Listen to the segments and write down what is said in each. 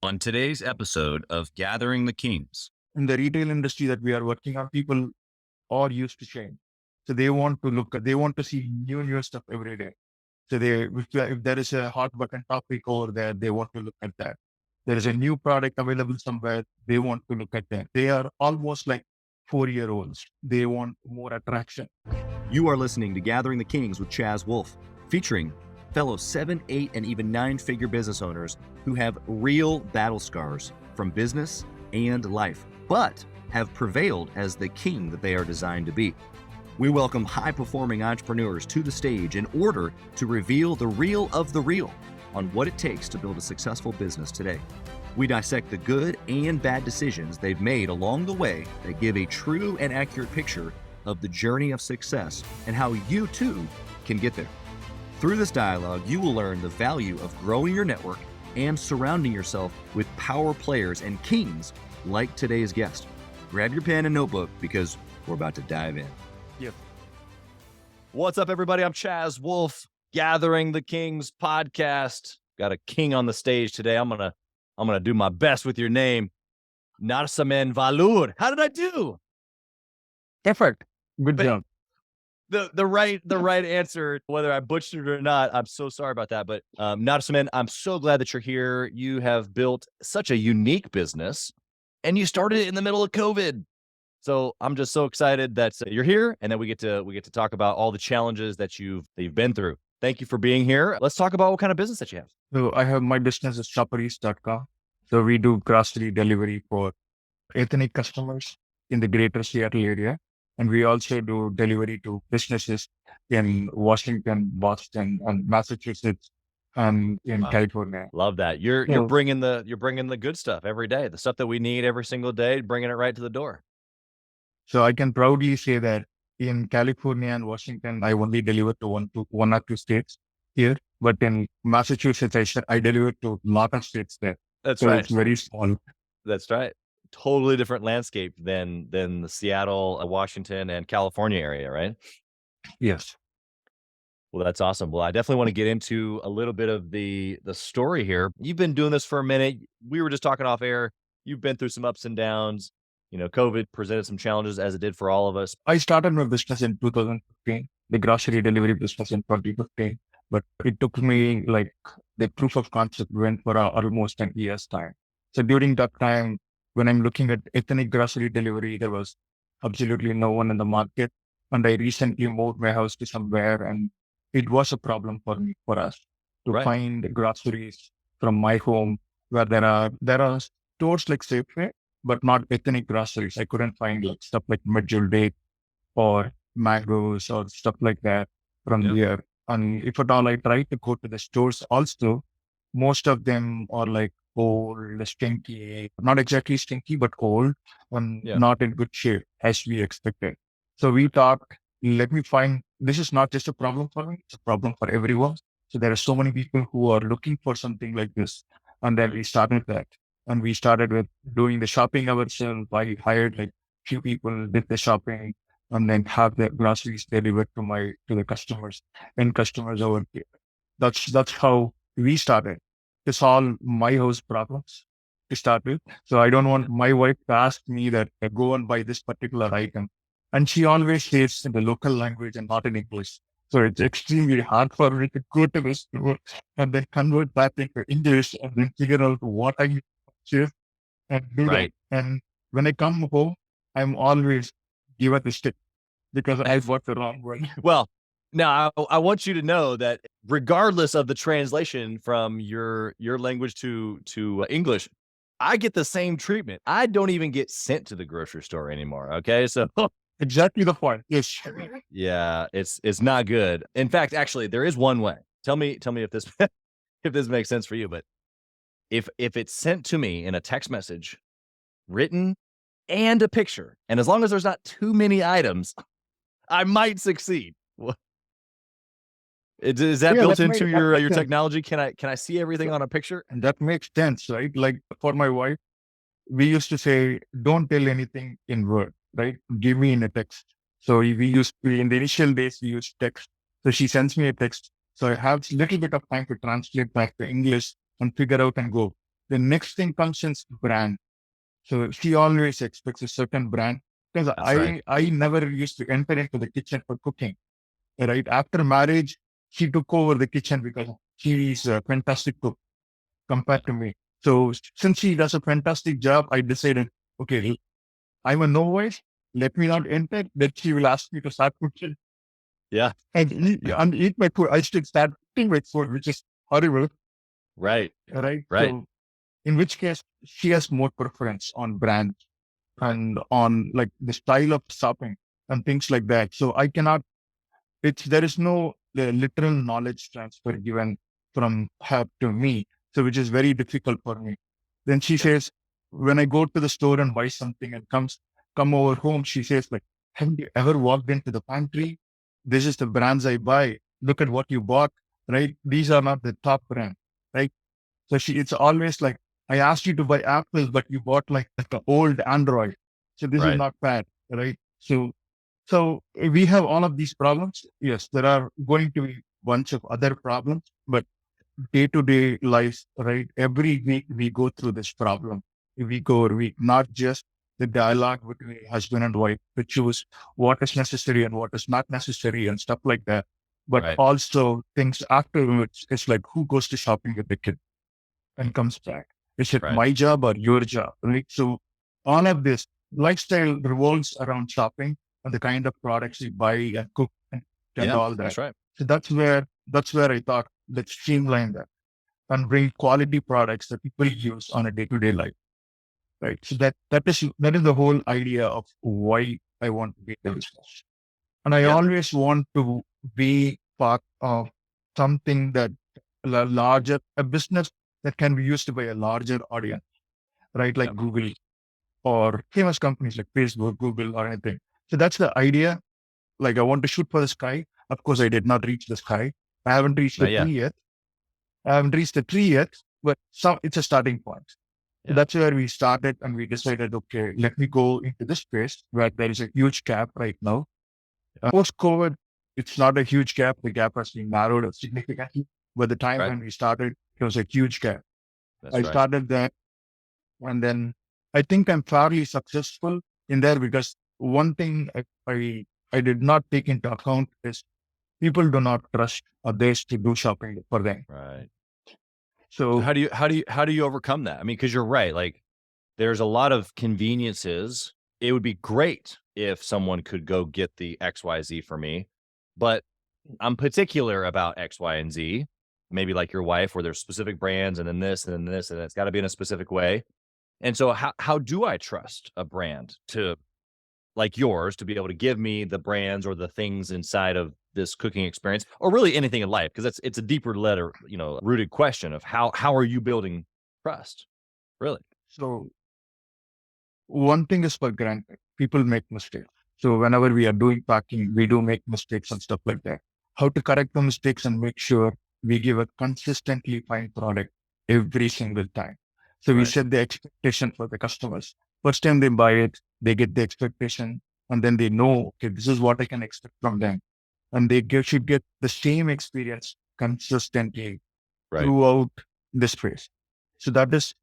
On today's episode of Gathering the Kings. In the retail industry that we are working on, people are used to change. So they want to see new stuff every day. So if there is a hot button topic over there, they want to look at that. There is a new product available somewhere, they want to look at that. They are almost like 4-year-olds. They want more attraction. You are listening to Gathering the Kings with Chaz Wolfe, featuring fellow 7, 8, and even 9-figure business owners who have real battle scars from business and life, but have prevailed as the king that they are designed to be. We welcome high-performing entrepreneurs to the stage in order to reveal the real of the real on what it takes to build a successful business today. We dissect the good and bad decisions they've made along the way that give a true and accurate picture of the journey of success and how you too can get there. Through this dialogue, you will learn the value of growing your network and surrounding yourself with power players and kings like today's guest. Grab your pen and notebook because we're about to dive in. Yep. What's up, everybody? I'm Chaz Wolfe, Gathering the Kings podcast. Got a king on the stage today. I'm gonna do my best with your name, Narasimhan Vallur. How did I do? Perfect. Good job. The right answer, whether I butchered it or not, I'm so sorry about that. But Narasimhan, I'm so glad that you're here. You have built such a unique business, and you started it in the middle of COVID. So I'm just so excited that you're here, and then we get to talk about all the challenges that you've been through. Thank you for being here. Let's talk about what kind of business that you have. So I have my business is shoperies.com. So we do grocery delivery for ethnic customers in the greater Seattle area. And we also do delivery to businesses in Washington, Boston, and Massachusetts, and in California. Love that. You're bringing the good stuff every day, the stuff that we need every single day, bringing it right to the door. So I can proudly say that in California and Washington, I only deliver to one or two states here. But in Massachusetts, I deliver to a lot of states there. That's so right. It's very small. That's right. Totally different landscape than the Seattle, Washington, and California area, right? Yes. Well, that's awesome. Well, I definitely want to get into a little bit of the story here. You've been doing this for a minute. We were just talking off air. You've been through some ups and downs. You know, COVID presented some challenges, as it did for all of us. I started my business in 2015, the grocery delivery business in 2015. But it took me like the proof of concept went for almost a year's time. So during that time, when I'm looking at ethnic grocery delivery, there was absolutely no one in the market. And I recently moved my house to somewhere, and it was a problem for us to find groceries from my home where there are stores like Safeway, but not ethnic groceries. I couldn't find like stuff like medjool date or mangoes or stuff like that from here. And if at all I try to go to the stores also, most of them are like old, stinky, not exactly stinky, but old and not in good shape as we expected. So we thought, let me find, this is not just a problem for me, it's a problem for everyone. So there are so many people who are looking for something like this. And then we started that. And we started with doing the shopping ourselves. I hired like few people, did the shopping, and then have the groceries delivered to the customers and customers over here. That's how we started to solve my house problems to start with. So I don't want my wife to ask me that go and buy this particular item. And she always says in the local language and not in English. So it's extremely hard for me to go to the store and then convert that into English and then figure out what I need to purchase and do that. And when I come home, I'm always give it a stick because I bought the wrong one. Well, now I want you to know that regardless of the translation from your language to English, I get the same treatment. I don't even get sent to the grocery store anymore. Okay, so exactly the point. Yes. Yeah, it's not good. In fact, actually, there is one way. Tell me if this if this makes sense for you. But if it's sent to me in a text message, written, and a picture, and as long as there's not too many items, I might succeed. Is that built into your technology? Can I see everything on a picture? And that makes sense, right? Like for my wife, we used to say, don't tell anything in word, right? Give me in a text. So in the initial days, we used text. So she sends me a text. So I have a little bit of time to translate back to English and figure out and go. The next thing comes in brand. So she always expects a certain brand because That's right. I never used to enter into the kitchen for cooking. Right after marriage, she took over the kitchen because she is a fantastic cook compared to me. So since she does a fantastic job, I decided, okay, I'm a novice. Let me not enter. Then she will ask me to start cooking Yeah. and eat my food. I should start eating my food, which is horrible, Right. right? Right. So in which case, she has more preference on brand and on like the style of shopping and things like that. So I cannot. There is no literal knowledge transfer given from her to me, so which is very difficult for me. Then she Yep. says, when I go to the store and buy something and come over home, she says like, haven't you ever walked into the pantry? This is the brands I buy. Look at what you bought, right? These are not the top brand, right? So it's always like, I asked you to buy Apple, but you bought like the old Android. So this is Right. not bad, right? So we have all of these problems. Yes, there are going to be bunch of other problems, but day to day life, right? Every week we go through this problem. We go every week, not just the dialogue between husband and wife to choose what is necessary and what is not necessary and stuff like that. But Right. also things afterwards, it's like who goes to shopping with the kid and comes back? Is it Right. my job or your job? Right. So all of this lifestyle revolves around shopping and the kind of products you buy and cook and Yeah. all that. That's right. So that's where I thought let's streamline that and bring quality products that people use on a day-to-day life. Right. So that is the whole idea of why I want to be in the business. And I Yeah. always want to be part of something that a business that can be used by a larger audience, right? Like Yeah. Google or famous companies like Facebook, Google, or anything. So that's the idea. Like I want to shoot for the sky. Of course, I did not reach the sky. I haven't reached the Not yet. tree yet. I haven't reached the tree yet, but it's a starting point. So Yeah. that's where we started and we decided, okay, let me go into this space where there is a huge gap right now. Post-COVID, it's not a huge gap. The gap has been narrowed significantly. But the time Right. when we started, it was a huge gap. That's I right. started there and then I think I'm fairly successful in there because one thing I did not take into account is people do not trust others to do shopping for them. Right. So So how do you overcome that? I mean, because you're right. Like there's a lot of conveniences. It would be great if someone could go get the XYZ for me, but I'm particular about X, Y, and Z. Maybe like your wife, where there's specific brands and then this and then this, and it's got to be in a specific way. And so how do I trust a brand to like yours to be able to give me the brands or the things inside of this cooking experience or really anything in life? Because it's a deeper letter, rooted question of how are you building trust? Really? so one thing is for granted. People make mistakes. So whenever we are doing packing, we do make mistakes and stuff like that. How to correct the mistakes and make sure we give a consistently fine product every single time. So we Right. set the expectation for the customers. First time they buy it, they get the expectation and then they know, okay, this is what I can expect from them. And should get the same experience consistently Right. throughout this phase. So that is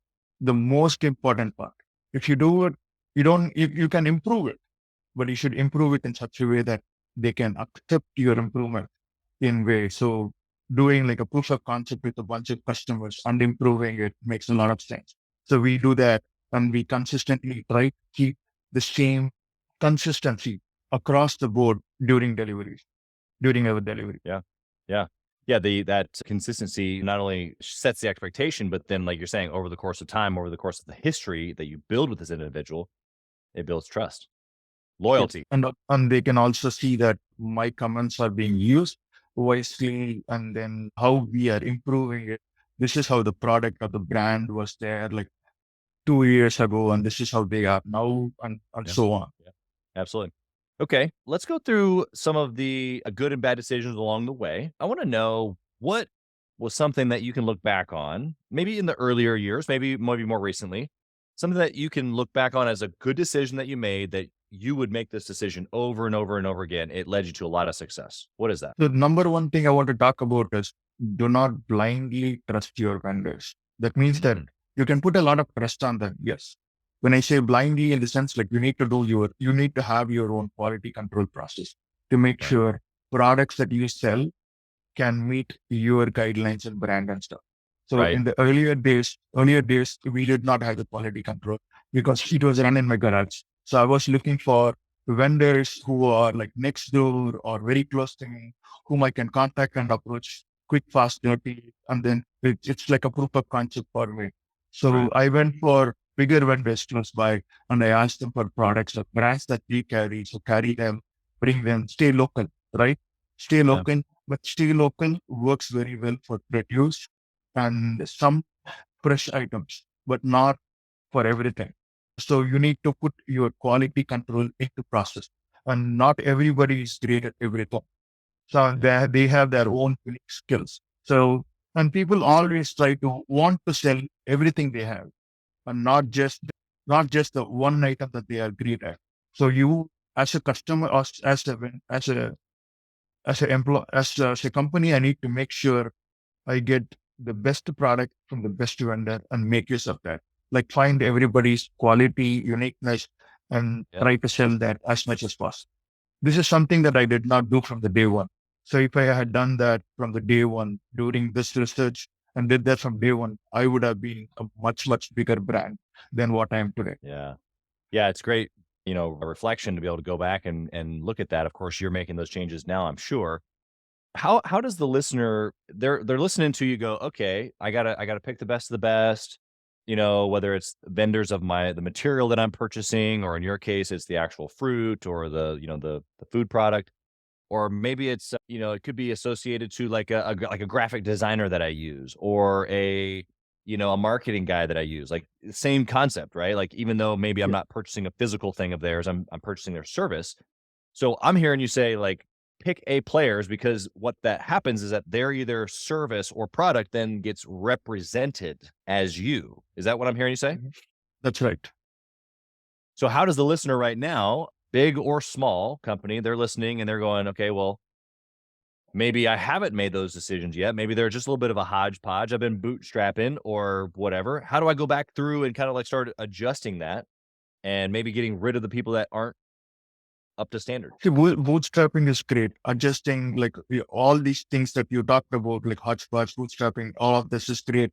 the most important part. If you do it, you can improve it, but you should improve it in such a way that they can accept your improvement in way. So doing like a proof of concept with a bunch of customers and improving it makes a lot of sense. So we do that and we consistently try to keep the same consistency across the board during our delivery. Yeah. Yeah. Yeah. That consistency not only sets the expectation, but then, like you're saying, over the course of time, over the course of the history that you build with this individual, it builds trust, loyalty. And they can also see that my comments are being used wisely and then how we are improving it. This is how the product or the brand was there like 2 years ago, and this is how they are now, and Yeah. so on. Yeah. Absolutely. Okay. Let's go through some of the good and bad decisions along the way. I want to know what was something that you can look back on, maybe in the earlier years, maybe more recently, something that you can look back on as a good decision that you made that you would make this decision over and over and over again. It led you to a lot of success. What is that? The number one thing I want to talk about is do not blindly trust your vendors. That means that Mm. You can put a lot of trust on them. Yes. When I say blindly, in the sense like you need to have your own quality control process to make Right. sure products that you sell can meet your guidelines and brand and stuff. So Right. in the earlier days, we did not have the quality control because it was run in my garage. So I was looking for vendors who are like next door or very close to me, whom I can contact and approach quick, fast, dirty. And then it's like a proof of concept for me. So Right. I went for bigger vendors close by and I asked them for products or brands that we carry. So carry them, bring them, stay local, right? Stay Yeah. local, but stay local works very well for produce and some fresh items, but not for everything. So you need to put your quality control into process, and not everybody is great at everything. So they have their own unique skills. So, and people always try to want to sell everything they have and not just the one item that they are great at. So you as a customer, or as a company, I need to make sure I get the best product from the best vendor and make use of that. Like find everybody's quality, uniqueness, and Yeah. try to sell that as much as possible. This is something that I did not do from the day one. So if I had done that from the day one during this research and did that from day one, I would have been a much, much bigger brand than what I am today. Yeah. Yeah. It's great, a reflection to be able to go back and look at that. Of course, you're making those changes now, I'm sure. How does the listener, they're listening to you go, okay, I gotta pick the best of the best, whether it's vendors of the material that I'm purchasing, or in your case, it's the actual fruit or the food product. Or maybe it's, it could be associated to like like a graphic designer that I use, or a marketing guy that I use. Like same concept, right? Like even though maybe I'm Yeah. not purchasing a physical thing of theirs, I'm purchasing their service. So I'm hearing you say like pick A players, because what that happens is that their either service or product then gets represented as you. Is that what I'm hearing you say? Mhm. That's right. So how does the listener right now, big or small company, they're listening and they're going, okay, well, maybe I haven't made those decisions yet. Maybe they're just a little bit of a hodgepodge. I've been bootstrapping or whatever. How do I go back through and kind of like start adjusting that and maybe getting rid of the people that aren't up to standard? See, bootstrapping is great. Adjusting like all these things that you talked about, like hodgepodge, bootstrapping, all of this is great.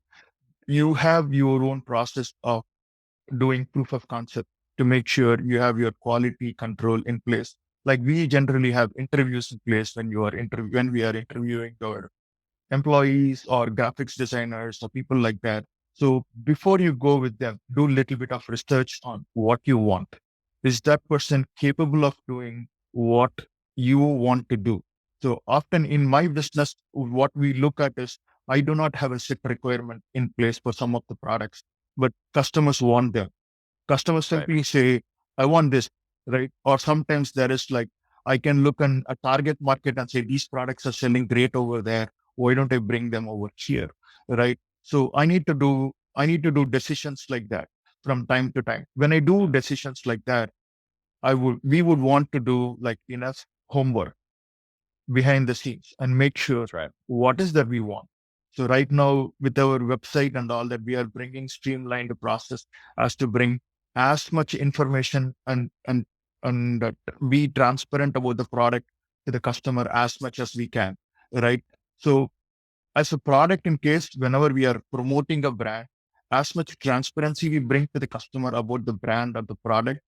You have your own process of doing proof of concept to make sure you have your quality control in place. Like we generally have interviews in place when we are interviewing our employees or graphics designers or people like that. So before you go with them, do a little bit of research on what you want. Is that person capable of doing what you want to do? So often in my business, what we look at is I do not have a set requirement in place for some of the products, but customers want them. Customers Right. simply say, I want this, right? Or sometimes there is like, I can look in a target market and say, these products are selling great over there. Why don't I bring them over here? Right. So I need to do decisions like that from time to time. When I do decisions like that, we would want to do like enough homework behind the scenes and make sure That's right. what is that we want. So right now with our website and all that, we are bringing streamlined process as to bring as much information and be transparent about the product to the customer as much as we can. Right. So as a product, in case whenever we are promoting a brand, as much transparency we bring to the customer about the brand or the product,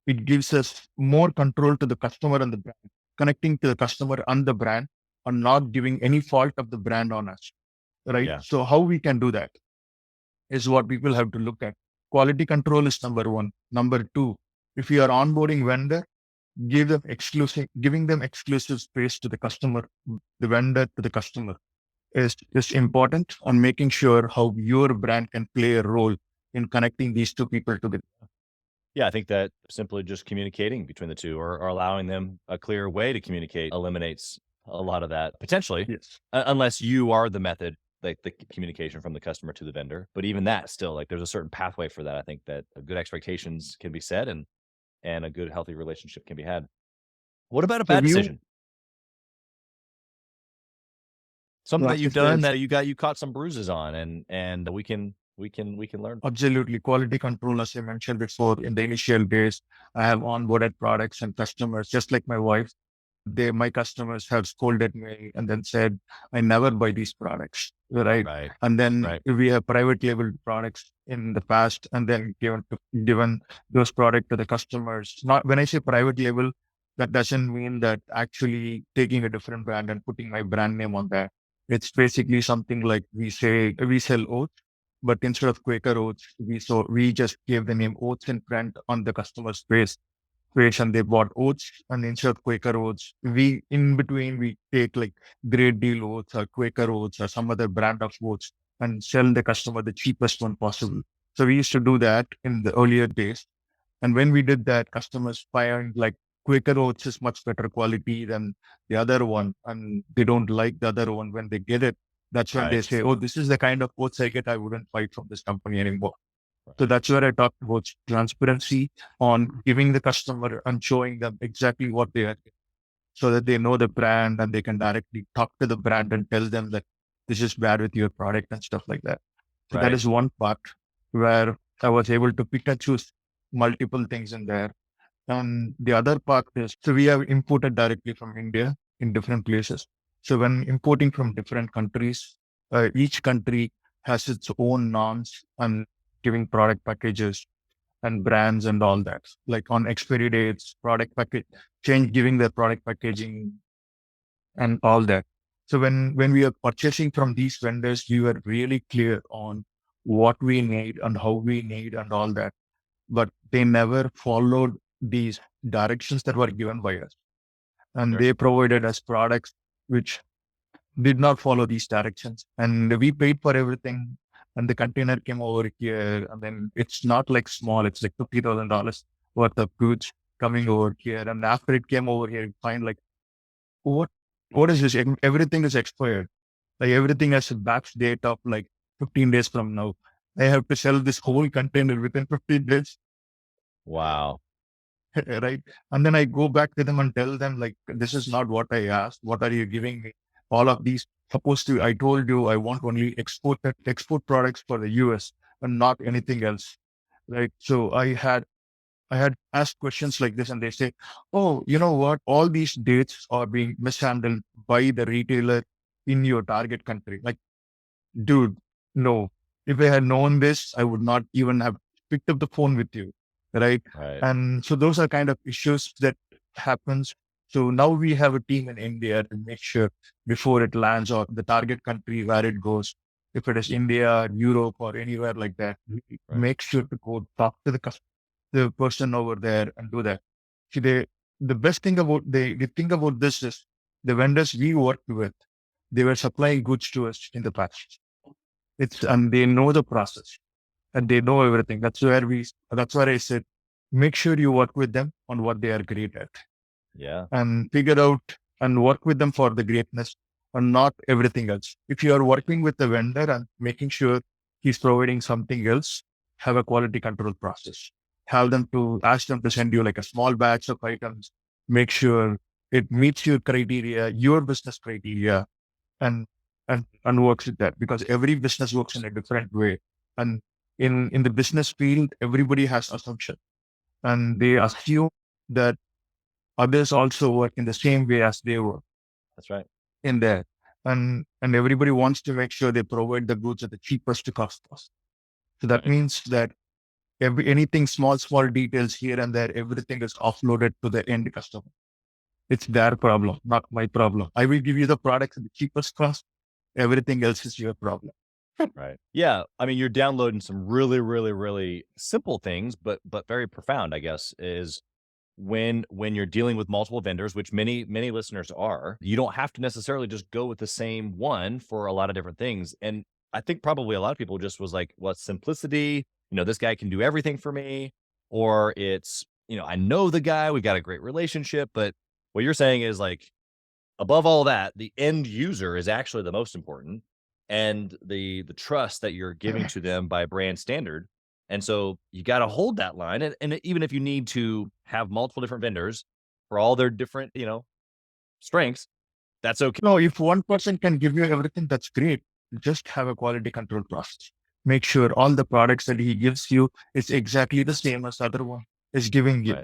it gives us more control to the customer and the brand, connecting to the customer and the brand, and not giving any fault of the brand on us. Right. Yeah. So how we can do that is what people have to look at. Quality control is number one. Number two, if you are onboarding vendor, giving them exclusive space to the customer, the vendor to the customer is important, on making sure how your brand can play a role in connecting these two people together. Yeah, I think that simply just communicating between the two, or allowing them a clear way to communicate, eliminates a lot of that potentially, Yes. unless you are the method, like the communication from the customer to the vendor. But even that, still, like there's a certain pathway for that. I think that good expectations can be set, and a good healthy relationship can be had. What about a So bad you decision? Something that like you've this done is that you caught some bruises on, and we can we can learn. Absolutely. Quality control, as I mentioned before, in the initial days, I have onboarded products and customers, just like my wife. My customers have scolded me and then said, I never buy these products. Right. Right. And then Right. we have private label products in the past and then given those products to the customers. Not when I say private label, that doesn't mean that actually taking a different brand and putting my brand name on that. It's basically something like we sell oats, but instead of Quaker oats, we just gave the name oats in print on the customer's face and they bought oats, and instead of Quaker oats, in between we take like Great Deal oats or Quaker oats or some other brand of oats and sell the customer the cheapest one possible. So we used to do that in the earlier days. And when we did that, customers find like Quaker oats is much better quality than the other one, and they don't like the other one. When they get it, that's when they Right. say, "Oh, this is the kind of oats I get. I wouldn't buy from this company anymore." So Right. that's where I talked about transparency on giving the customer and showing them exactly what they are, so that they know the brand and they can directly talk to the brand and tell them that this is bad with your product and stuff like that. So that Right. is one part where I was able to pick and choose multiple things in there. And the other part is, so we have imported directly from India in different places. So when importing from different countries, each country has its own norms and giving product packages and brands and all that, like on expiry dates, product package giving the product packaging and all that. So when we are purchasing from these vendors, we were really clear on what we need and how we need and all that. But they never followed these directions that were given by us. And Sure. they provided us products which did not follow these directions. And we paid for everything. And the container came over here. And then it's not like small, it's like $50,000 worth of goods coming over here. And after it came over here, you find like, what what is this? Everything is expired. Like everything has a back date of like 15 days from now. I have to sell this whole container within 15 days. Wow. Right. And then I go back to them and tell them, like, this is not what I asked. What are you giving me? All of these I told you I want only export products for the US and not anything else. Right. So I had asked questions like this and they say, oh, you know what? All these dates are being mishandled by the retailer in your target country. Like, dude, no. If I had known this, I would not even have picked up the phone with you, right? Right. And so those are kind of issues that happens. So now we have a team in India to make sure before it lands or the target country where it goes, if it is India, Europe, or anywhere like that, we Right. make sure to go talk to the person over there and do that. See, the best thing about the thing about this is the vendors we worked with, they were supplying goods to us in the past. And they know the process and they know everything. That's where I said, make sure you work with them on what they are great at Yeah. and figure out and work with them for the greatness and not everything else. If you are working with the vendor and making sure he's providing something else, have a quality control process. Ask them to send you like a small batch of items, make sure it meets your criteria, your business criteria, and and works with that, because every business works in a different way. And in the business field, everybody has assumption and they assume that others also work in the same way as they work That's right. in there. And everybody wants to make sure they provide the goods at the cheapest cost. So that Right. means that anything small details here and there, everything is offloaded to the end customer. It's their problem, not my problem. I will give you the products at the cheapest cost. Everything else is your problem. Right. Yeah. I mean, you're downloading some really, really, really simple things, but very profound, I guess, is when you're dealing with multiple vendors, which many listeners are, you don't have to necessarily just go with the same one for a lot of different things. And I think probably a lot of people just was like, well, it's simplicity, this guy can do everything for me, or it's, I know the guy, we got a great relationship, but what you're saying is like, above all that, the end user is actually the most important, and the trust that you're giving to them by brand standard. And so you got to hold that line. And even if you need to have multiple different vendors for all their different, strengths, that's okay. No, if one person can give you everything, that's great. Just have a quality control process. make sure all the products that he gives you is exactly the same as other one is giving you.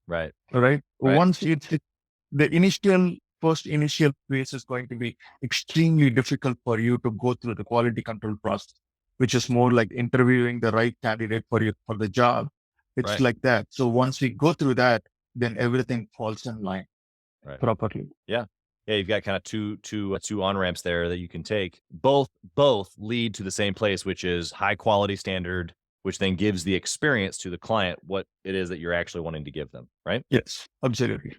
Right. Right. Once the first initial phase is going to be extremely difficult for you to go through the quality control process, which is more like interviewing the right candidate for you for the job. It's Right. like that. So once we go through that, then everything falls in line properly. Yeah. You've got kind of two on ramps there that you can take. Both lead to the same place, which is high quality standard, which then gives the experience to the client what it is that you're actually wanting to give them. Right. Yes, absolutely.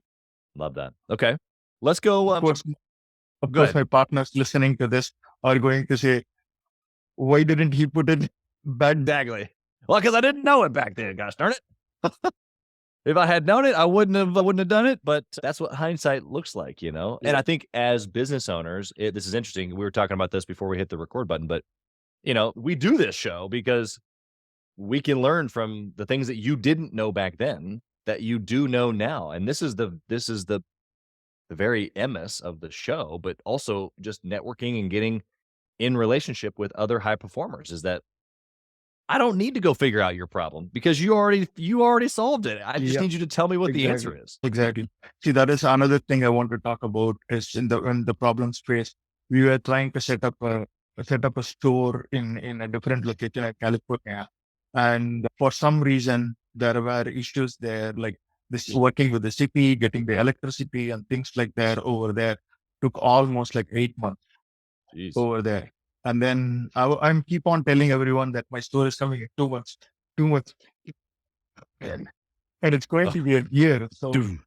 Love that. Okay. Let's go. Of course, Go ahead. my partners listening to this are going to say, why didn't he put it back? Exactly. Well, because I didn't know it back then. Gosh darn it. If I had known it, I wouldn't have done it. But that's what hindsight looks like, you know. And I think as business owners, this is interesting. We were talking about this before we hit the record button, but you know, we do this show because we can learn from the things that you didn't know back then that you do know now. And this is the very MS of the show, but also just networking and getting in relationship with other high performers is that I don't need to go figure out your problem because you already solved it. I just need you to tell me what the answer is. Exactly. See, that is another thing I want to talk about is when the problem space, we were trying to set up a store in a different location in California. And for some reason, there were issues there, like this working with the city, getting the electricity and things like that over there took almost like 8 months Jeez. over there. And then I'm keep on telling everyone that my store is coming in 2 months, 2 months. And it's going to be a year. So Dude.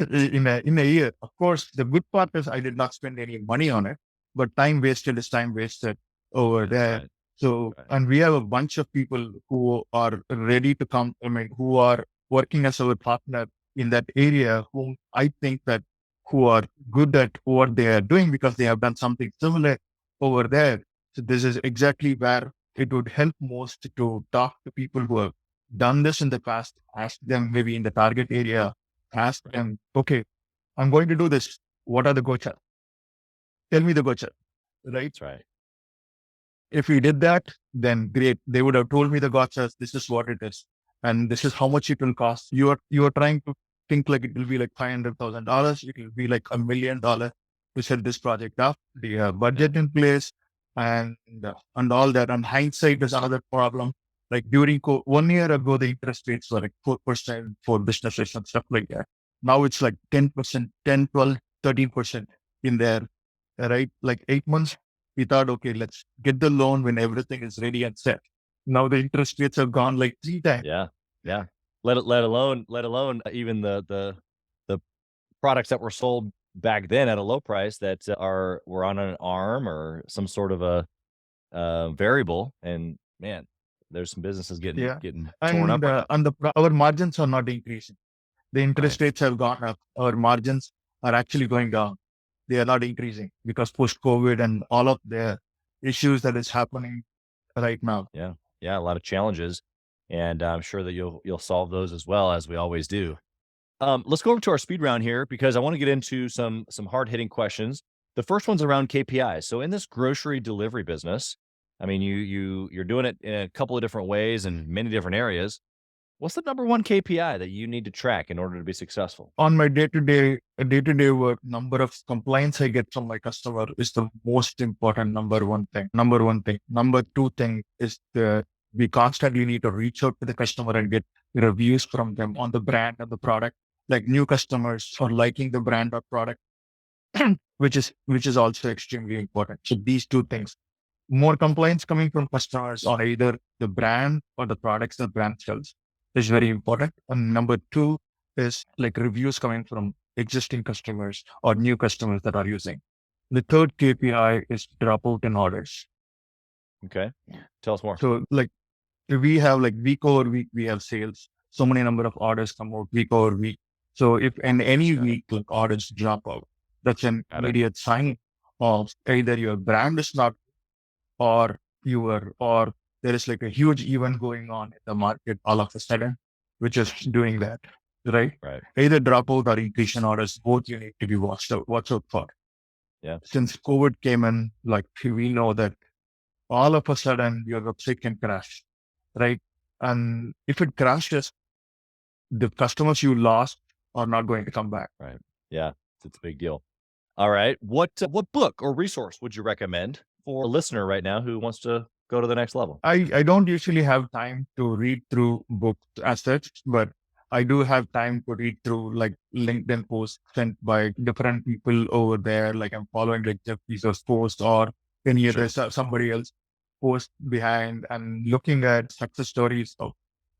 in a year, of course, the good part is I did not spend any money on it, but time wasted is time wasted over there. Right. So, and we have a bunch of people who are ready to come, who are working as our partner in that area, whom I think that who are good at what they are doing because they have done something similar over there. So this is exactly where it would help most to talk to people who have done this in the past, ask them maybe in the target area, ask them, okay, I'm going to do this. What are the gochas? Tell me the gocha, right? That's right. If we did that, then great. They would have told me the gotchas, this is what it is. And this is how much it will cost. You are trying to think like it will be like $500,000. It will be like $1 million to set this project up. The budget in place and all that. And hindsight is another problem. Like during 1 year ago, the interest rates were like 4% for businesses and stuff like that. Now it's like 10%, 10, 12, 13% in there, right? Like 8 months. We thought, okay, let's get the loan when everything is ready and set. Now the interest rates have gone like 3 times. Yeah. Let alone even the products that were sold back then at a low price that were on an arm or some sort of a variable. And man, there's some businesses getting torn up. And our margins are not increasing. The interest rates have gone up. Our margins are actually going down. They are not increasing because post-COVID and all of the issues that is happening right now. Yeah, a lot of challenges, and I'm sure that you'll solve those as well as we always do. Let's go over to our speed round here because I want to get into some hard hitting questions. The first one's around KPIs. So in this grocery delivery business, I mean, you're doing it in a couple of different ways and many different areas. What's the number one KPI that you need to track in order to be successful? On my day-to-day work, number of complaints I get from my customer is the most important number one thing. Number two thing is we constantly need to reach out to the customer and get reviews from them on the brand and the product. Like new customers are liking the brand or product, which is also extremely important. So these two things. More complaints coming from customers on either the brand or the products the brand sells is very important. And number two is like reviews coming from existing customers or new customers that are using. The third KPI is dropout in orders. Okay. Tell us more. So like we have like week over week, we have sales. So many number of orders come out week over week. So if in any week like orders drop out, that's an immediate sign of either your brand is not or there is like a huge event going on in the market all of a sudden, which is doing that, right? Right. Either dropout or increase in orders, both you need to be watched out for. Yeah. Since COVID came in, like we know that all of a sudden your website can crash, right? And if it crashes, the customers you lost are not going to come back. Right. Yeah. It's a big deal. All right. What book or resource would you recommend for a listener right now who wants to go to the next level? I don't usually have time to read through books as such, but I do have time to read through like LinkedIn posts sent by different people over there. Like I'm following like Jeff Bezos post or any other somebody else post behind, and looking at success stories of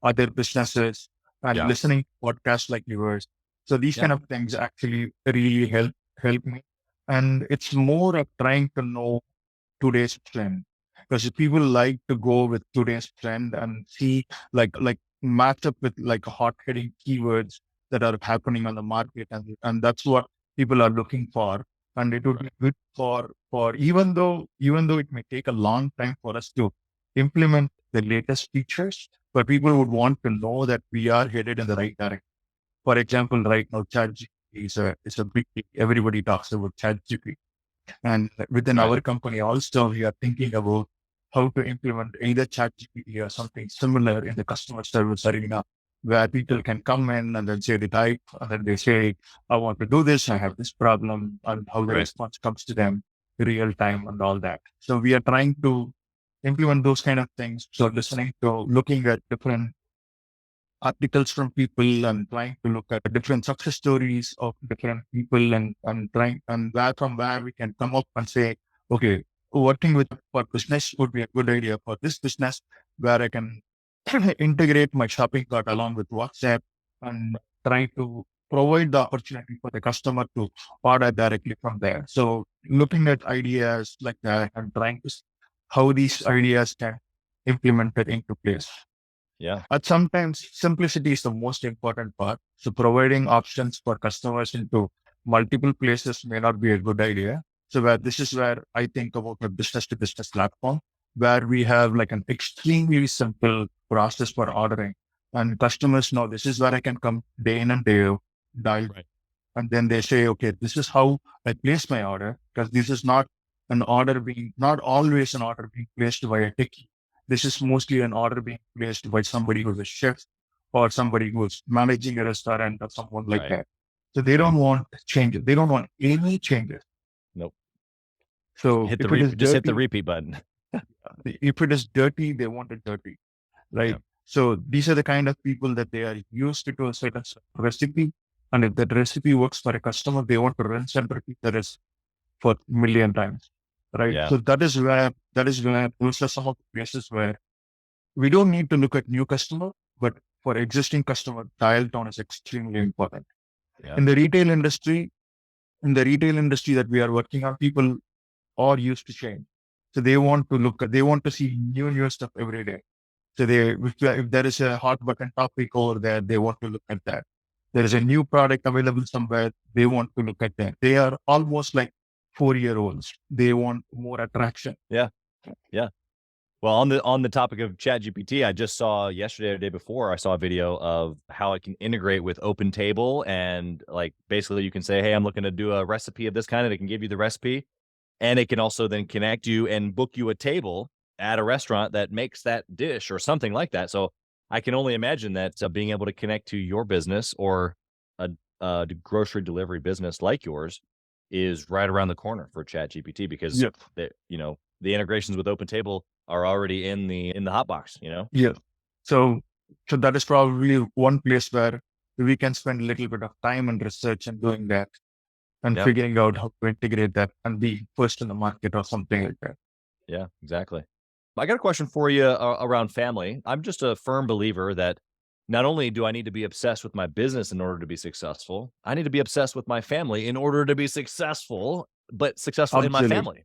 other businesses and Yeah. listening to podcasts like yours. So these kind of things actually really help me. And it's more of trying to know today's trend, because people like to go with today's trend and see like match up with like hot hitting keywords that are happening on the market, and that's what people are looking for. And it would be good for even though it may take a long time for us to implement the latest features, but people would want to know that we are headed in the right direction. For example, right now ChatGPT is a big thing. Everybody talks about ChatGPT. And within our company also, we are thinking about how to implement either ChatGPT or something similar in the customer service arena, where people can come in and then say they type, and then they say, I want to do this, I have this problem, and how the response comes to them real time and all that. So we are trying to implement those kind of things. So looking at different articles from people and trying to look at different success stories of different people, and trying, and where we can come up and say, okay, working with for business would be a good idea for this business, where I can integrate my shopping cart along with WhatsApp and try to provide the opportunity for the customer to order directly from there. So looking at ideas like that and trying to see how these ideas can implement it into place. Yeah. But sometimes simplicity is the most important part. So providing options for customers into multiple places may not be a good idea. So this is where I think about a business to business platform, where we have like an extremely simple process for ordering, and customers know this is where I can come day in and day out, dial. Right. And then they say, okay, this is how I place my order, because this is not not always an order being placed by a techie. This is mostly an order being placed by somebody who's a chef or somebody who's managing a restaurant or someone like that. So they don't want changes. They don't want any changes. Nope. So Hit if it is hit dirty, the repeat button. if it is dirty, they want it dirty, right? Yeah. So these are the kind of people that they are used to a certain recipe. And if that recipe works for a customer, they want to rinse and repeat the recipe for a million times, right? Yeah. So that is where those are some of the places where we don't need to look at new customer, but for existing customer, dial tone is extremely important. Yeah. In the retail industry that we are working on, people are used to change. So they want to see new stuff every day. So if there is a hot button topic over there, they want to look at that. There is a new product available somewhere, they want to look at that. They are almost like 4-year-olds. They want more attraction. Yeah. Yeah. Well, on the topic of ChatGPT, I just saw yesterday or the day before, I saw a video of how it can integrate with OpenTable, and like basically you can say, hey, I'm looking to do a recipe of this kind, and it can give you the recipe. And it can also then connect you and book you a table at a restaurant that makes that dish or something like that. So I can only imagine that being able to connect to your business or a grocery delivery business like yours is right around the corner for ChatGPT, because the integrations with OpenTable are already in the hot box. Yeah. So that is probably one place where we can spend a little bit of time and research and doing that, and figuring out how to integrate that and be first in the market or something like that. Yeah, exactly. I got a question for you around family. I'm just a firm believer that not only do I need to be obsessed with my business in order to be successful, I need to be obsessed with my family in order to be successful, but successful in my Absolutely. family.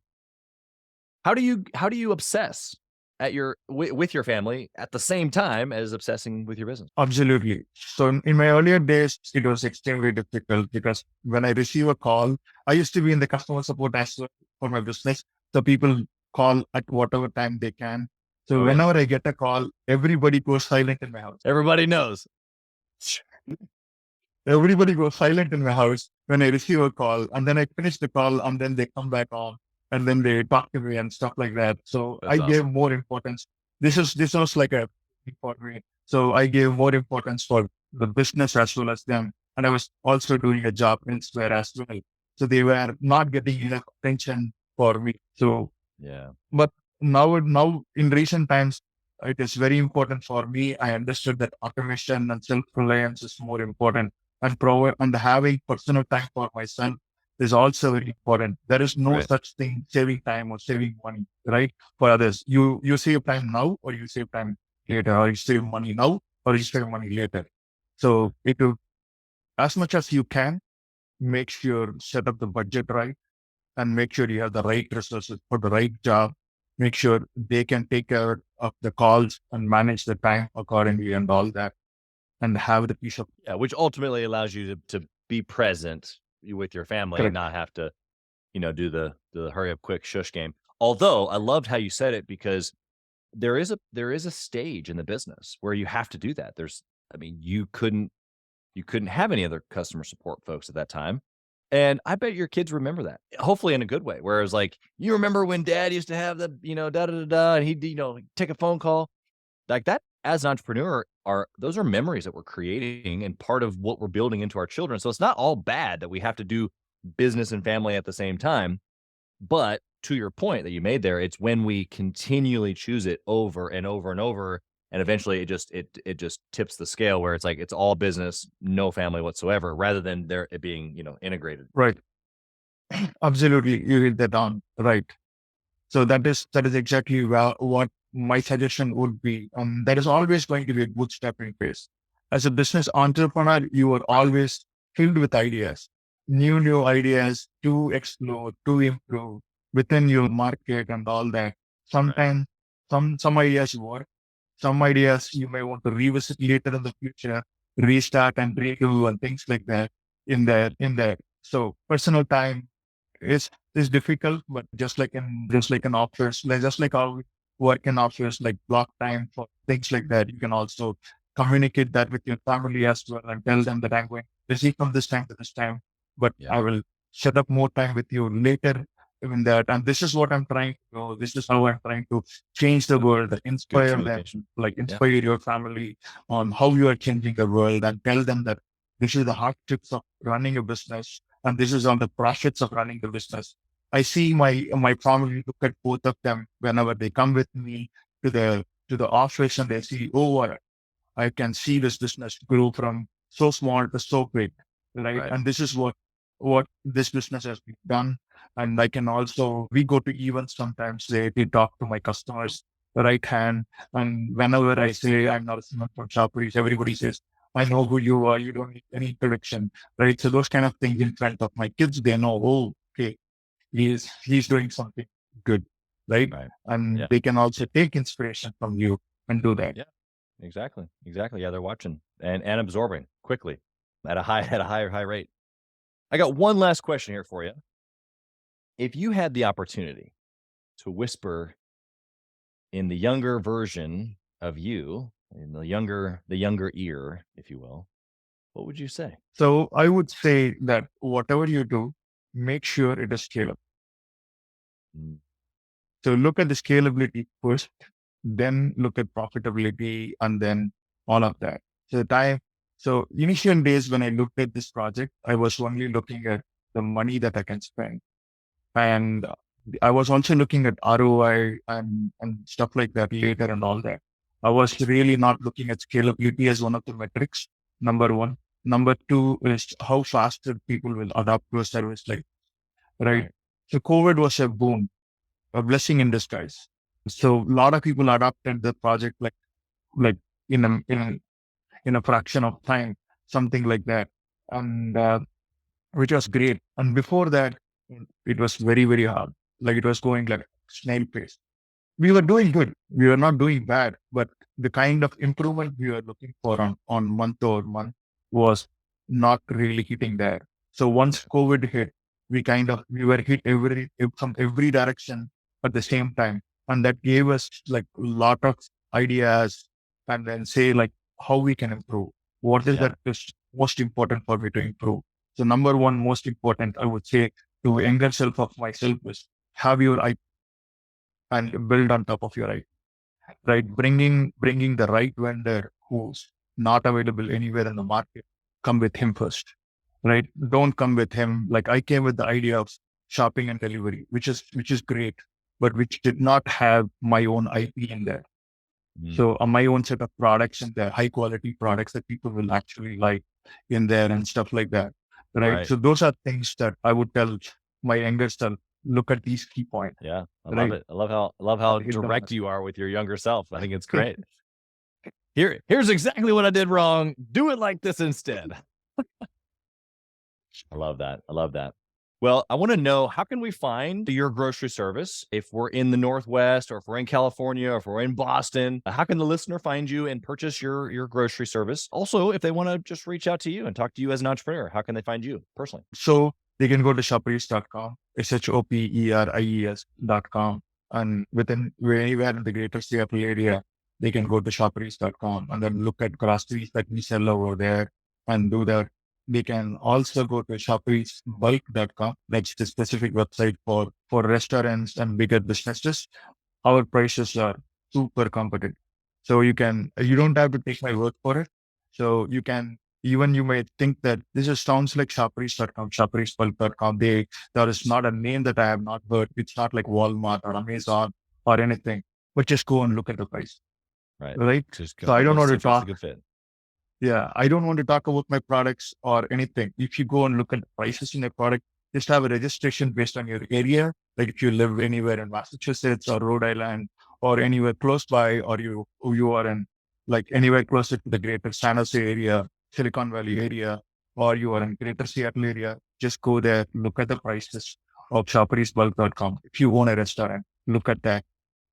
How do you obsess with your family at the same time as obsessing with your business? Absolutely. So in my earlier days, it was extremely difficult, because when I receive a call, I used to be in the customer support as well for my business. So people call at whatever time they can. So whenever I get a call, everybody goes silent in my house. Everybody knows. Everybody goes silent in my house. when I receive a call and then I finish the call and then they come back on and then they talk to me and stuff like that. So That's I gave awesome. more importance. This was like a for me. So I gave more importance for the business as well as them. And I was also doing a job elsewhere as well. So they were not getting enough attention for me. So, Yeah. but now in recent times, it is very important for me. I understood that automation and self-reliance is more important, and having personal time for my son is also very important. There is no Right. such thing saving time or saving money, right? For others, you save time now or you save time later, or you save money now or you save money later. So it will, as much as you can, make sure set up the budget right and make sure you have the right resources for the right job. Make sure they can take care of the calls and manage the time accordingly and all that, and have the peace of Yeah, which ultimately allows you to be present with your family and correct. not have to, do the hurry up quick shush game. Although I loved how you said it because there is a stage in the business where you have to do that. You couldn't have any other customer support folks at that time. And I bet your kids remember that. Hopefully in a good way. Whereas like, you remember when dad used to have the, da da da da, and he'd, take a phone call. Like that as an entrepreneur those are memories that we're creating and part of what we're building into our children. So it's not all bad that we have to do business and family at the same time. But to your point that you made there, it's when we continually choose it over and over and over, and eventually it just tips the scale where it's like it's all business, no family whatsoever, rather than it being, integrated. Right. Absolutely. You hit that on. Right. So that is exactly what my suggestion would be. That is always going to be a bootstrapping phase. As a business entrepreneur, you are always filled with ideas, new ideas to explore, to improve within your market and all that. Sometimes some ideas work, some ideas you may want to revisit later in the future, restart and redo and things like that in there. So personal time is difficult, but just like an office, just like how we work in office, like block time for things like that. You can also communicate that with your family as well and tell them that I'm going busy from this time to this time, but Yeah. I will set up more time with you later in that. And this is what I'm trying to do. This is how I'm trying to change the world, Good inspire them, communication. like Yeah. inspire your family on how you are changing the world and tell them that this is the hardships of running a business and this is on the profits of running the business. I see my family look at both of them whenever they come with me to the office and they see, oh, I can see this business grow from so small to so big, right? Right. And this is what this business has been done. And I can also we go to events sometimes. They talk to my customers right hand, and whenever I say I'm not a Narasimhan from Shoperies, everybody says, "I know who you are. You don't need any introduction," right? So those kind of things in front of my kids, they know, oh, okay, he's doing something good, right? Right. And Yeah. they can also take inspiration from you and do that. Yeah. Exactly. Exactly. Yeah, they're watching and absorbing quickly at a high rate. I got one last question here for you. If you had the opportunity to whisper in the younger version of you, in the younger ear, if you will, what would you say? So I would say that whatever you do, make sure it is scalable. Mm. So look at the scalability first, then look at profitability, and then all of that. So initial days when I looked at this project, I was only looking at the money that I can spend. And I was also looking at ROI and stuff like that later and all that. I was really not looking at scalability as one of the metrics, number one. Number two is how faster people will adapt to a service right? Right. So COVID was a boom, a blessing in disguise. So a lot of people adopted the project like in a fraction of time, something like that. And which was great. And before that, it was very, very hard. Like it was going like snail pace. We were doing good. We were not doing bad, but the kind of improvement we were looking for on month over month was not really hitting there. So once COVID hit, we were hit from every direction at the same time. And that gave us like a lot of ideas and then say like how we can improve. What is Yeah. that is most important for me to improve? So number one, most important, I would say to younger self of myself is have your IP and build on top of your IP, right? Bringing the right vendor who's not available anywhere in the market. Come with him first, right? Don't come with him. Like I came with the idea of shopping and delivery, which is great, but which did not have my own IP in there. So my own set of products and the high quality products that people will actually like in there and stuff like that. Right. Right. So those are things that I would tell my younger self, look at these key points. Yeah, I Right. love it. I love how Hit them direct hard. you are with your younger self. I think it's great. Here's exactly what I did wrong. Do it like this instead. I love that. I love that. Well, I want to know, how can we find your grocery service if we're in the Northwest, or if we're in California, or if we're in Boston? How can the listener find you and purchase your grocery service? Also, if they want to just reach out to you and talk to you as an entrepreneur, how can they find you personally? So they can go to shoperies.com, shoperies.com. And within anywhere in the greater Seattle area, they can go to shoperies.com and then look at groceries that we sell over there and do that. They can also go to shoperisbulk.com. That's the specific website for restaurants and bigger businesses. Our prices are super competitive. So you don't have to take my word for it. So you may think that sounds like shoperies.com, shoperisbulk.com. There is not a name that I have not heard. It's not like Walmart or Amazon or anything, but just go and look at the price. Right. So I don't want to talk. Yeah, I don't want to talk about my products or anything. If you go and look at the prices in a product, just have a registration based on your area. Like if you live anywhere in Massachusetts or Rhode Island or anywhere close by, or you are in like anywhere closer to the greater San Jose area, Silicon Valley area, or you are in greater Seattle area, just go there, look at the prices of shoperisbulk.com. If you own a restaurant, look at that.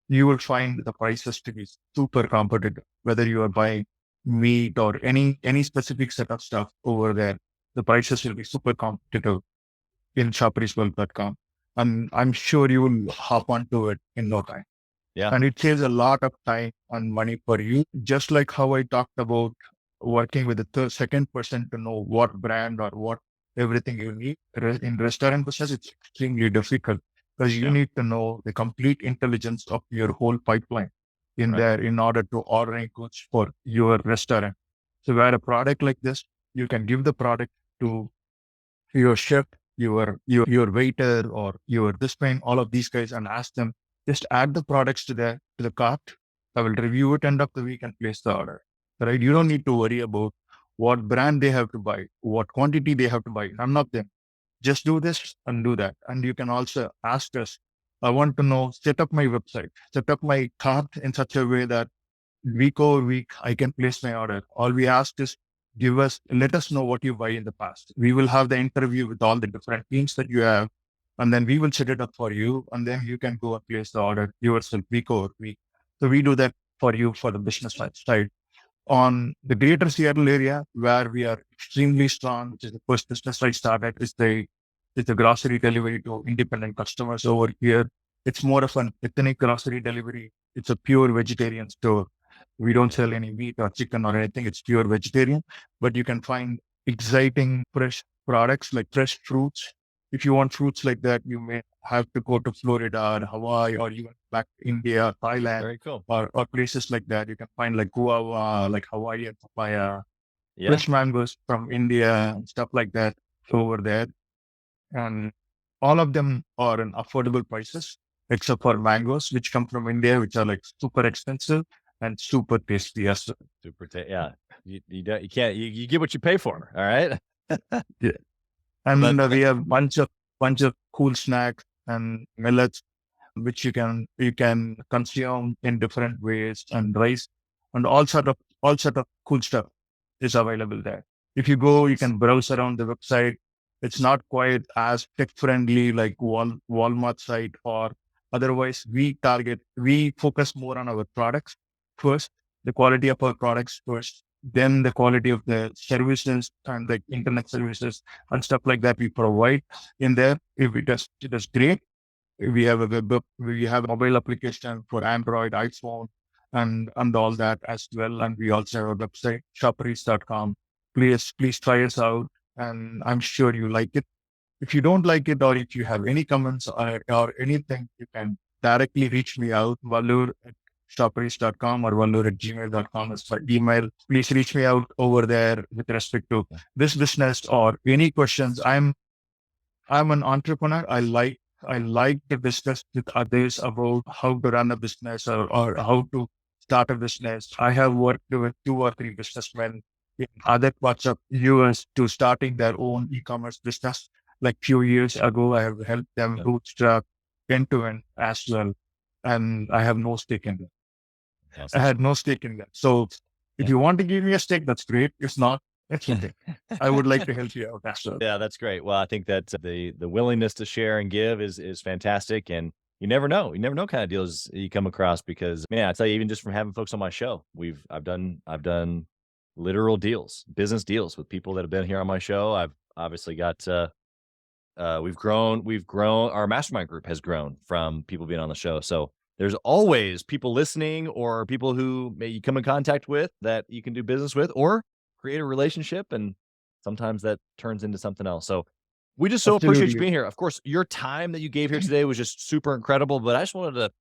You will find the prices to be super competitive, whether you are buying meat or any specific set of stuff over there. The prices will be super competitive in shoperisbulk.com. And I'm sure you will hop onto it in no time. Yeah. And it saves a lot of time and money for you. Just like how I talked about working with the second person to know what brand or what everything you need. In restaurant business, it's extremely difficult because you need to know the complete intelligence of your whole pipeline there in order to ordering goods for your restaurant. So where a product like this, you can give the product to your chef, your waiter, or your display, all of these guys, and ask them, just add the products to the cart. I will review it end of the week and place the order. Right? You don't need to worry about what brand they have to buy, what quantity they have to buy. None of them. Just do this and do that. And you can also ask us, I want to know, set up my website, set up my cart in such a way that week over week, I can place my order. All we ask is let us know what you buy in the past. We will have the interview with all the different teams that you have, and then we will set it up for you. And then you can go and place the order yourself week over week. So we do that for you for the business side. On the greater Seattle area, where we are extremely strong, which is the first business I started, is the grocery delivery to independent customers over here. It's more of an ethnic grocery delivery. It's a pure vegetarian store. We don't sell any meat or chicken or anything. It's pure vegetarian, but you can find exciting fresh products like fresh fruits. If you want fruits like that, you may have to go to Florida or Hawaii or even back to India, Thailand. Very cool. Or places like that. You can find like guava, like Hawaiian papaya, fresh mangoes from India and stuff like that over there. And all of them are in affordable prices, except for mangoes, which come from India, which are like super expensive and super tasty. Yes. Yeah. You can't, you get what you pay for. All right. Yeah. And we have bunch of cool snacks and millets, which you can consume in different ways, and rice and all sort of cool stuff is available there. If you go, you can browse around the website. It's not quite as tech friendly like Walmart site, or otherwise we focus more on our products first, the quality of our products first, then the quality of the services and the internet services and stuff like that we provide in there. If it does great. We have a mobile application for Android, iPhone, and all that as well. And we also have a website, shoperies.com. Please try us out. and I'm sure you like it. If you don't like it, or if you have any comments or anything, you can directly reach me out, Vallur@shoperies.com or Vallur@gmail.com is my email. Please reach me out over there with respect to this business or any questions. I'm an entrepreneur. I like to discuss with others about how to run a business or how to start a business. I have worked with 2 or 3 businessmen in other parts of US to starting their own e-commerce business. Like few years ago, I have helped them bootstrap end to end as well. And I have no stake in that. I had no stake in that. So if you want to give me a stake, that's great. If not, it's okay. I would like to help you out as well. Yeah, that's great. Well, I think that the willingness to share and give is fantastic. And you never know. You never know kind of deals you come across because, man, I tell you, even just from having folks on my show, I've done literal deals, business deals with people that have been here on my show. I've obviously got we've grown. Our mastermind group has grown from people being on the show. So there's always people listening or people who you come in contact with that you can do business with or create a relationship. And sometimes that turns into something else. So we just so appreciate you Absolutely. being here. Of course, your time that you gave here today was just super incredible, but I just wanted to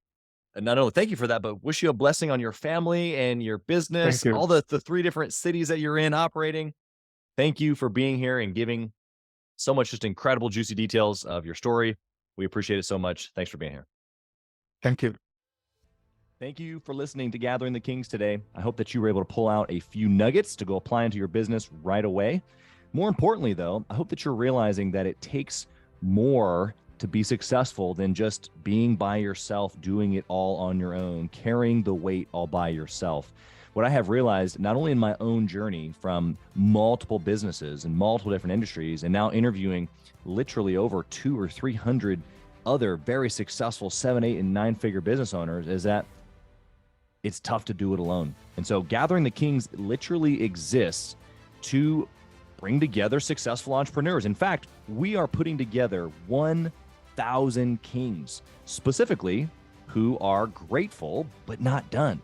not only thank you for that, but wish you a blessing on your family and your business, Thank you. all the 3 different cities that you're in operating. Thank you for being here and giving so much just incredible, juicy details of your story. We appreciate it so much. Thanks for being here. Thank you. Thank you for listening to Gathering the Kings today. I hope that you were able to pull out a few nuggets to go apply into your business right away. More importantly, though, I hope that you're realizing that it takes more to be successful than just being by yourself, doing it all on your own, carrying the weight all by yourself. What I have realized, not only in my own journey from multiple businesses and multiple different industries, and now interviewing literally over 200 or 300 other very successful 7, 8, and 9-figure business owners, is that it's tough to do it alone. And so Gathering the Kings literally exists to bring together successful entrepreneurs. In fact, we are putting together 1,000 kings, specifically who are grateful but not done.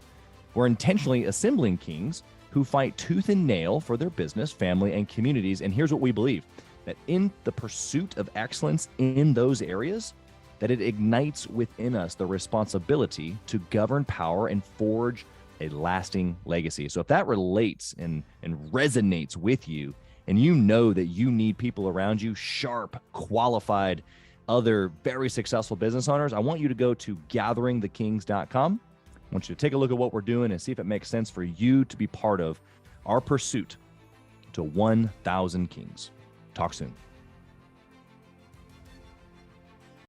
We're intentionally assembling kings who fight tooth and nail for their business, family, and communities. And here's what we believe, that in the pursuit of excellence in those areas, that it ignites within us the responsibility to govern power and forge a lasting legacy. So if that relates and resonates with you, and you know that you need people around you, sharp, qualified, other very successful business owners, I want you to go to gatheringthekings.com. I want you to take a look at what we're doing and see if it makes sense for you to be part of our pursuit to 1,000 kings. Talk soon.